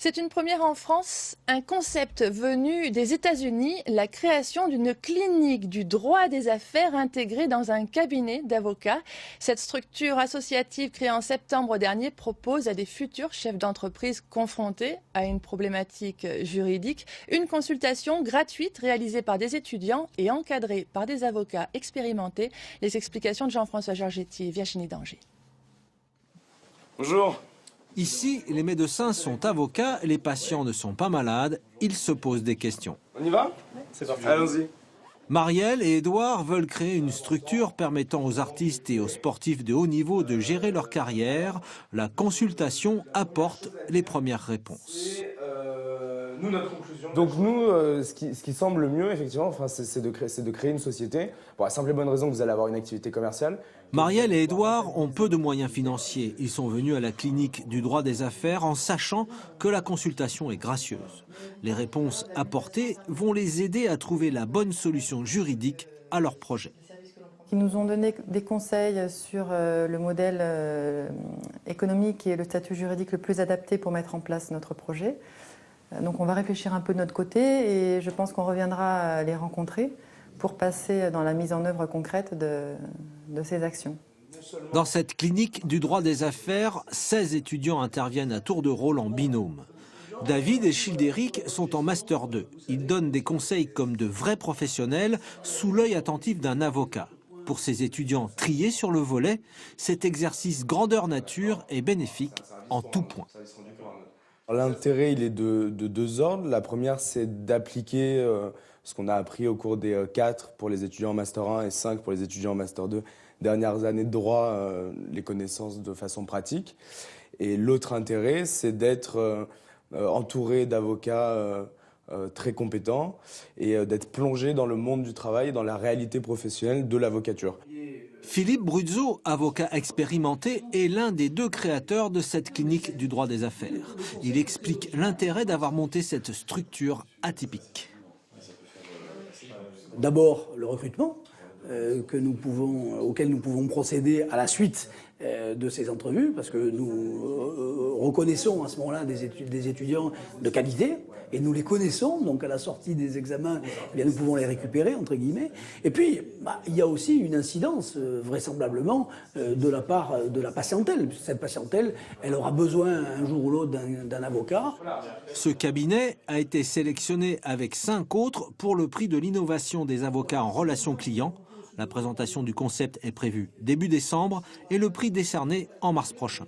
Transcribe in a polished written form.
C'est une première en France, un concept venu des États-Unis, la création d'une clinique du droit des affaires intégrée dans un cabinet d'avocats. Cette structure associative créée en septembre dernier propose à des futurs chefs d'entreprise confrontés à une problématique juridique une consultation gratuite réalisée par des étudiants et encadrée par des avocats expérimentés. Les explications de Jean-François Georgetti et Virginie Danger. Bonjour. Ici, les médecins sont avocats, les patients ne sont pas malades, ils se posent des questions. On y va? C'est parti. Allons-y. Marielle et Édouard veulent créer une structure permettant aux artistes et aux sportifs de haut niveau de gérer leur carrière. La consultation apporte les premières réponses. Nous, notre conclusion. Donc nous, ce qui semble le mieux, effectivement, c'est de créer une société pour la simple et bonne raison que vous allez avoir une activité commerciale. Marielle et Édouard ont peu de moyens financiers. Ils sont venus à la clinique du droit des affaires en sachant que la consultation est gracieuse. Les réponses apportées vont les aider à trouver la bonne solution juridique à leur projet. Ils nous ont donné des conseils sur le modèle économique et le statut juridique le plus adapté pour mettre en place notre projet. Donc on va réfléchir un peu de notre côté et je pense qu'on reviendra les rencontrer pour passer dans la mise en œuvre concrète de ces actions. Dans cette clinique du droit des affaires, 16 étudiants interviennent à tour de rôle en binôme. David et Childéric sont en Master 2. Ils donnent des conseils comme de vrais professionnels sous l'œil attentif d'un avocat. Pour ces étudiants triés sur le volet, cet exercice grandeur nature est bénéfique en tout point. L'intérêt, il est de deux ordres. La première, c'est d'appliquer ce qu'on a appris au cours des 4 pour les étudiants en Master 1 et 5 pour les étudiants en Master 2 dernières années de droit, les connaissances de façon pratique. Et l'autre intérêt, c'est d'être entouré d'avocats très compétents et d'être plongé dans le monde du travail, dans la réalité professionnelle de l'avocature. Philippe Bruzzo, avocat expérimenté, est l'un des 2 créateurs de cette clinique du droit des affaires. Il explique l'intérêt d'avoir monté cette structure atypique. D'abord, le recrutement auquel nous pouvons procéder à la suite de ces entrevues, parce que nous reconnaissons à ce moment-là des étudiants de qualité, et nous les connaissons, donc à la sortie des examens, eh bien, nous pouvons les récupérer, entre guillemets. Et puis, il y a aussi une incidence, vraisemblablement, de la part de la patientèle. Cette patientèle, elle aura besoin un jour ou l'autre d'un avocat. Ce cabinet a été sélectionné avec 5 autres pour le prix de l'innovation des avocats en relations clients. La présentation du concept est prévue début décembre et le prix décerné en mars prochain.